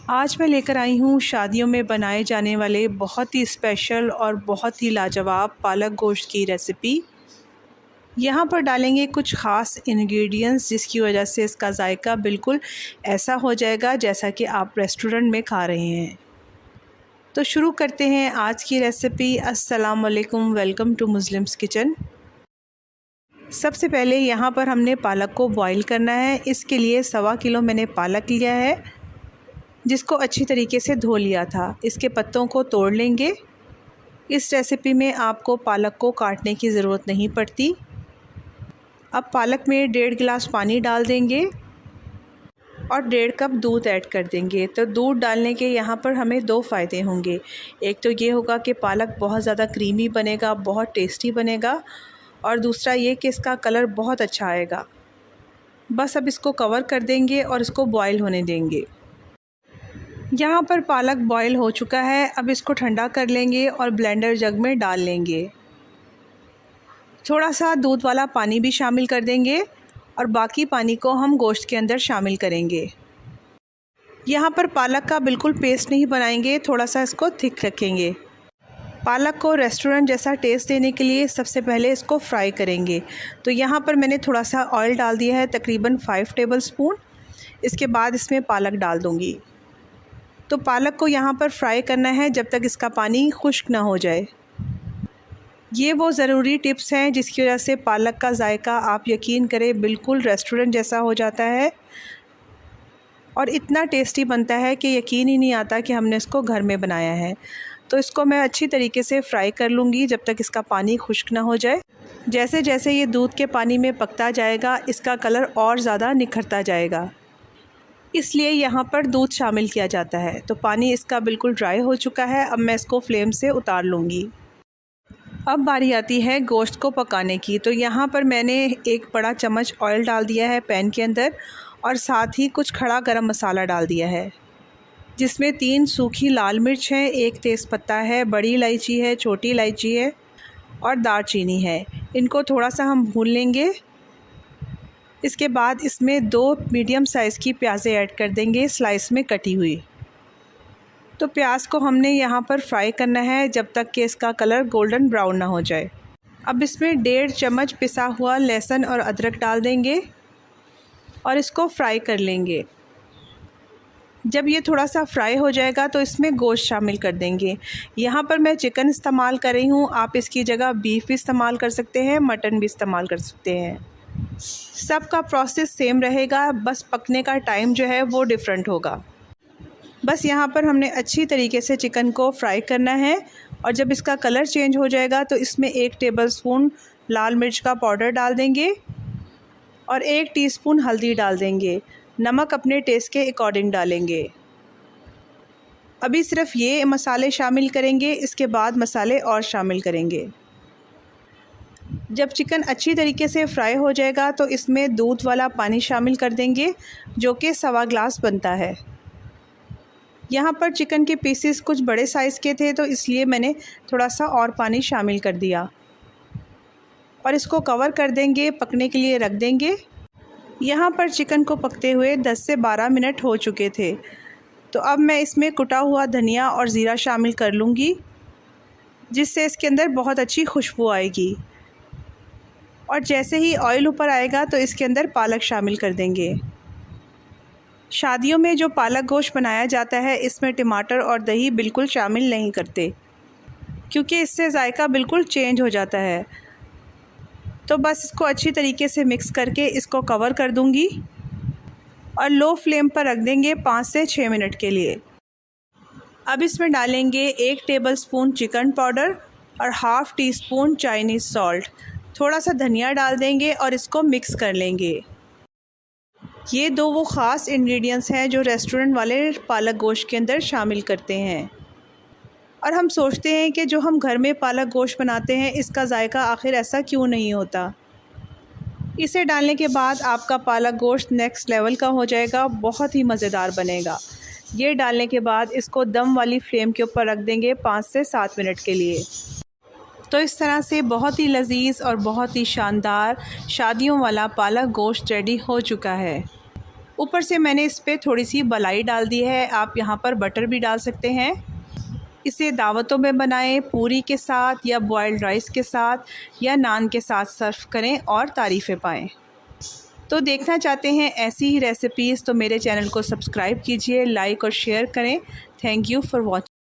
आज मैं लेकर आई हूँ शादियों में बनाए जाने वाले बहुत ही स्पेशल और बहुत ही लाजवाब पालक गोश्त की रेसिपी। यहाँ पर डालेंगे कुछ ख़ास इंग्रेडिएंट्स जिसकी वजह से इसका जायका बिल्कुल ऐसा हो जाएगा जैसा कि आप रेस्टोरेंट में खा रहे हैं। तो शुरू करते हैं आज की रेसिपी। अस्सलाम वालेकुम, वेलकम टू मुस्लिम्स किचन। सबसे पहले यहाँ पर हमने पालक को बॉईल करना है। इसके लिए 1.25 किलो मैंने पालक लिया है जिसको अच्छी तरीके से धो लिया था। इसके पत्तों को तोड़ लेंगे। इस रेसिपी में आपको पालक को काटने की ज़रूरत नहीं पड़ती। अब पालक में 1.5 गिलास पानी डाल देंगे और 1.5 कप दूध ऐड कर देंगे। तो दूध डालने के यहाँ पर हमें 2 फ़ायदे होंगे। एक तो ये होगा कि पालक बहुत ज़्यादा क्रीमी बनेगा, बहुत टेस्टी बनेगा, और दूसरा ये कि इसका कलर बहुत अच्छा आएगा। बस अब इसको कवर कर देंगे और इसको बॉईल होने देंगे। यहाँ पर पालक बॉईल हो चुका है। अब इसको ठंडा कर लेंगे और ब्लेंडर जग में डाल लेंगे। थोड़ा सा दूध वाला पानी भी शामिल कर देंगे और बाकी पानी को हम गोश्त के अंदर शामिल करेंगे। यहाँ पर पालक का बिल्कुल पेस्ट नहीं बनाएंगे, थोड़ा सा इसको थिक रखेंगे। पालक को रेस्टोरेंट जैसा टेस्ट देने के लिए सबसे पहले इसको फ्राई करेंगे। तो यहाँ पर मैंने थोड़ा सा ऑयल डाल दिया है, तकरीबन 5 टेबल स्पून। इसके बाद इसमें पालक डाल दूँगी। तो पालक को यहाँ पर फ्राई करना है जब तक इसका पानी खुश्क ना हो जाए। ये वो ज़रूरी टिप्स हैं जिसकी वजह से पालक का जायका आप यकीन करें बिल्कुल रेस्टोरेंट जैसा हो जाता है और इतना टेस्टी बनता है कि यकीन ही नहीं आता कि हमने इसको घर में बनाया है। तो इसको मैं अच्छी तरीके से फ्राई कर लूँगी जब तक इसका पानी खुश्क ना हो जाए। जैसे जैसे ये दूध के पानी में पकता जाएगा इसका कलर और ज़्यादा निखरता जाएगा, इसलिए यहाँ पर दूध शामिल किया जाता है। तो पानी इसका बिल्कुल ड्राई हो चुका है। अब मैं इसको फ्लेम से उतार लूँगी। अब बारी आती है गोश्त को पकाने की। तो यहाँ पर मैंने 1 बड़ा चम्मच ऑयल डाल दिया है पैन के अंदर और साथ ही कुछ खड़ा गरम मसाला डाल दिया है जिसमें 3 सूखी लाल मिर्च हैं, 1 तेज़पत्ता है, बड़ी इलायची है, छोटी इलायची है और दालचीनी है। इनको थोड़ा सा हम भून लेंगे। इसके बाद इसमें 2 मीडियम साइज़ की प्याज़ें ऐड कर देंगे, स्लाइस में कटी हुई। तो प्याज को हमने यहाँ पर फ्राई करना है जब तक कि इसका कलर गोल्डन ब्राउन ना हो जाए। अब इसमें 1.5 चम्मच पिसा हुआ लहसुन और अदरक डाल देंगे और इसको फ्राई कर लेंगे। जब ये थोड़ा सा फ्राई हो जाएगा तो इसमें गोश्त शामिल कर देंगे। यहाँ पर मैं चिकन इस्तेमाल कर रही हूँ, आप इसकी जगह बीफ भी इस्तेमाल कर सकते हैं, मटन भी इस्तेमाल कर सकते हैं। सबका प्रोसेस सेम रहेगा, बस पकने का टाइम जो है वो डिफरेंट होगा। बस यहाँ पर हमने अच्छी तरीके से चिकन को फ्राई करना है और जब इसका कलर चेंज हो जाएगा तो इसमें 1 टेबलस्पून लाल मिर्च का पाउडर डाल देंगे और 1 टीस्पून हल्दी डाल देंगे। नमक अपने टेस्ट के अकॉर्डिंग डालेंगे। अभी सिर्फ ये मसाले शामिल करेंगे, इसके बाद मसाले और शामिल करेंगे। जब चिकन अच्छी तरीके से फ्राई हो जाएगा तो इसमें दूध वाला पानी शामिल कर देंगे जो कि 1.25 गिलास बनता है। यहाँ पर चिकन के पीसेस कुछ बड़े साइज़ के थे तो इसलिए मैंने थोड़ा सा और पानी शामिल कर दिया और इसको कवर कर देंगे, पकने के लिए रख देंगे। यहाँ पर चिकन को पकते हुए 10 से 12 मिनट हो चुके थे। तो अब मैं इसमें कुटा हुआ धनिया और ज़ीरा शामिल कर लूँगी जिससे इसके अंदर बहुत अच्छी खुशबू आएगी। और जैसे ही ऑयल ऊपर आएगा तो इसके अंदर पालक शामिल कर देंगे। शादियों में जो पालक गोश्त बनाया जाता है इसमें टमाटर और दही बिल्कुल शामिल नहीं करते क्योंकि इससे जायका बिल्कुल चेंज हो जाता है। तो बस इसको अच्छी तरीके से मिक्स करके इसको कवर कर दूंगी और लो फ्लेम पर रख देंगे 5 से 6 मिनट के लिए। अब इसमें डालेंगे 1 टेबलस्पून चिकन पाउडर और ½ टीस्पून चाइनीज़ सॉल्ट। थोड़ा सा धनिया डाल देंगे और इसको मिक्स कर लेंगे। ये 2 वो ख़ास इंग्रेडिएंट्स हैं जो रेस्टोरेंट वाले पालक गोश्त के अंदर शामिल करते हैं और हम सोचते हैं कि जो हम घर में पालक गोश्त बनाते हैं इसका जायका आखिर ऐसा क्यों नहीं होता। इसे डालने के बाद आपका पालक गोश्त नेक्स्ट लेवल का हो जाएगा, बहुत ही मज़ेदार बनेगा। ये डालने के बाद इसको दम वाली फ्लेम के ऊपर रख देंगे 5 से 7 मिनट के लिए। तो इस तरह से बहुत ही लजीज़ और बहुत ही शानदार शादियों वाला पालक गोश्त रेडी हो चुका है। ऊपर से मैंने इस पर थोड़ी सी मलाई डाल दी है। आप यहाँ पर बटर भी डाल सकते हैं। इसे दावतों में बनाएं, पूरी के साथ या बॉयल्ड राइस के साथ या नान के साथ सर्व करें और तारीफ़ें पाएँ। तो देखना चाहते हैं ऐसी ही रेसिपीज़ तो मेरे चैनल को सब्सक्राइब कीजिए, लाइक और शेयर करें। Thank you for watching.